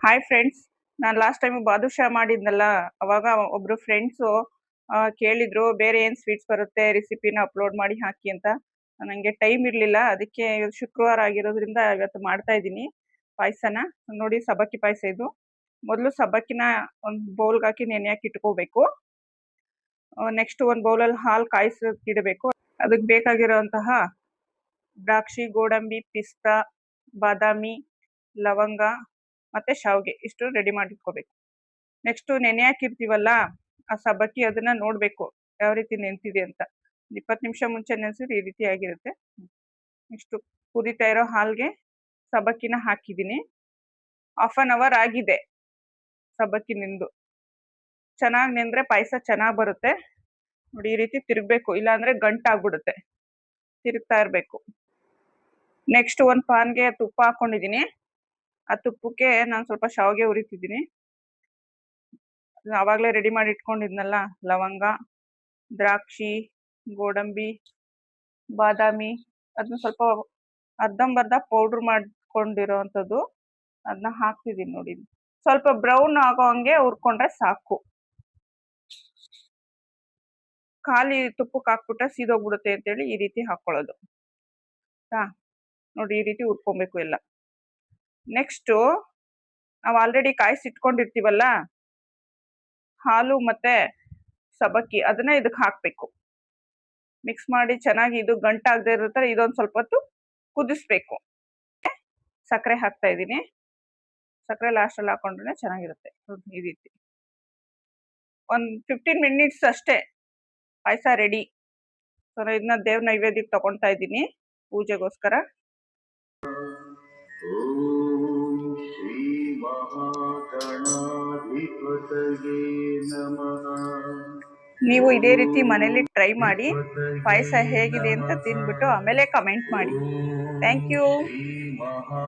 Hi friends, ನಾನು last time ಬಾದುಷಾ ಮಾಡಿದ್ನಲ್ಲ, ಅವಾಗ ಒಬ್ರು ಫ್ರೆಂಡ್ಸು ಕೇಳಿದ್ರು ಬೇರೆ ಏನು ಸ್ವೀಟ್ಸ್ ಬರುತ್ತೆ ರೆಸಿಪಿನ ಅಪ್ಲೋಡ್ ಮಾಡಿ ಹಾಕಿ ಅಂತ. ನನಗೆ ಟೈಮ್ ಇರಲಿಲ್ಲ, ಅದಕ್ಕೆ ಇವತ್ತು ಶುಕ್ರವಾರ ಆಗಿರೋದ್ರಿಂದ ಇವತ್ತು ಮಾಡ್ತಾ ಇದ್ದೀನಿ ಪಾಯಸನ. ನೋಡಿ, ಸಬ್ಬಕ್ಕಿ ಪಾಯಸ ಇದು. ಮೊದಲು ಸಬ್ಬಕ್ಕಿನ ಒಂದು ಬೌಲ್ಗೆ ಹಾಕಿ ನೆನೆಯಕ್ಕೆ ಇಟ್ಕೋಬೇಕು. ನೆಕ್ಸ್ಟ್ ಒಂದು ಬೌಲಲ್ಲಿ ಹಾಲು ಕಾಯಿಸಿಡಬೇಕು. ಅದಕ್ಕೆ ಬೇಕಾಗಿರೋಂತಹ ದ್ರಾಕ್ಷಿ, ಗೋಡಂಬಿ, ಪಿಸ್ತಾ, ಬಾದಾಮಿ, ಲವಂಗ ಮತ್ತೆ ಶಾವಿಗೆ ಇಷ್ಟು ರೆಡಿ ಮಾಡಿ ಇಟ್ಕೋಬೇಕು. ನೆಕ್ಸ್ಟ್ ನೆನೆ ಹಾಕಿರ್ತೀವಲ್ಲ ಆ ಸಬ್ಬಕ್ಕಿ, ಅದನ್ನ ನೋಡ್ಬೇಕು ಯಾವ ರೀತಿ ನೆನ್ತಿದೆ ಅಂತ. 20 ನಿಮಿಷ ಮುಂಚೆ ನೆನೆಸಿದ್ರೆ ಈ ರೀತಿ ಆಗಿರುತ್ತೆ. ನೆಕ್ಸ್ಟ್ ಕುದಿತಾ ಇರೋ ಹಾಲ್ಗೆ ಸಬ್ಬಕ್ಕಿನ ಹಾಕಿದ್ದೀನಿ. 1/2 ಅವರ್ ಆಗಿದೆ ಸಬ್ಬಕ್ಕಿ ನೆಂದು. ಚೆನ್ನಾಗಿ ನೆಂದ್ರೆ ಪಾಯಸ ಚೆನ್ನಾಗಿ ಬರುತ್ತೆ. ನೋಡಿ, ಈ ರೀತಿ ತಿರುಗ್ಬೇಕು, ಇಲ್ಲಾಂದ್ರೆ ಗಂಟಾಗ್ಬಿಡುತ್ತೆ. ತಿರುಗ್ತಾ ಇರಬೇಕು. ನೆಕ್ಸ್ಟ್ ಒಂದು ಪಾನ್ಗೆ ತುಪ್ಪ ಹಾಕೊಂಡಿದ್ದೀನಿ. ಆ ತುಪ್ಪಕ್ಕೆ ನಾನು ಸ್ವಲ್ಪ ಶಾವಿಗೆ ಹುರಿತಿದ್ದೀನಿ. ಆವಾಗಲೇ ರೆಡಿ ಮಾಡಿ ಇಟ್ಕೊಂಡಿದ್ನಲ್ಲ, ಲವಂಗ, ದ್ರಾಕ್ಷಿ, ಗೋಡಂಬಿ, ಬಾದಾಮಿ, ಅದನ್ನ ಸ್ವಲ್ಪ ಅರ್ಧಂಬರ್ಧ ಪೌಡ್ರ್ ಮಾಡ್ಕೊಂಡಿರೋ ಅಂಥದ್ದು, ಅದನ್ನ ಹಾಕ್ತಿದ್ದೀನಿ. ನೋಡಿ, ಸ್ವಲ್ಪ ಬ್ರೌನ್ ಆಗೋ ಹಂಗೆ ಹುರ್ಕೊಂಡ್ರೆ ಸಾಕು. ಖಾಲಿ ತುಪ್ಪಕ್ಕೆ ಹಾಕ್ಬಿಟ್ರೆ ಸೀದೋಗ್ಬಿಡುತ್ತೆ ಅಂತೇಳಿ ಈ ರೀತಿ ಹಾಕ್ಕೊಳ್ಳೋದು. ನೋಡಿ, ಈ ರೀತಿ ಹುರ್ಕೊಬೇಕು ಎಲ್ಲ. ನೆಕ್ಸ್ಟು ನಾವು ಆಲ್ರೆಡಿ ಕಾಯಿಸಿಟ್ಕೊಂಡಿರ್ತೀವಲ್ಲ ಹಾಲು ಮತ್ತೆ ಸಬ್ಬಕ್ಕಿ, ಅದನ್ನ ಇದಕ್ಕೆ ಹಾಕಬೇಕು. ಮಿಕ್ಸ್ ಮಾಡಿ ಚೆನ್ನಾಗಿ ಇದು ಗಂಟಾಗದೆ ಇರೋ ಥರ ಇದೊಂದು ಸ್ವಲ್ಪ ಹೊತ್ತು ಕುದಿಸ್ಬೇಕು. ಸಕ್ಕರೆ ಹಾಕ್ತಾ ಇದ್ದೀನಿ. ಸಕ್ಕರೆ ಲಾಸ್ಟಲ್ಲಿ ಹಾಕೊಂಡ್ರೆ ಚೆನ್ನಾಗಿರುತ್ತೆ. ಈ ರೀತಿ ಒಂದು 15 ಮಿನಿಟ್ಸ್ ಅಷ್ಟೇ, ಪಾಯಸ ರೆಡಿ. ಸೊ ಇದನ್ನ ದೇವ್ರ ನೈವೇದ್ಯಕ್ಕೆ ತಗೊಳ್ತಾ ಇದ್ದೀನಿ ಪೂಜೆಗೋಸ್ಕರ. ನೀವು ಇದೇ ರೀತಿ ಮನೇಲಿ ಟ್ರೈ ಮಾಡಿ, ಪಾಯಸ ಹೇಗಿದೆ ಅಂತ ತಿಂದ್ಬಿಟ್ಟು ಆಮೇಲೆ ಕಮೆಂಟ್ ಮಾಡಿ. Thank you.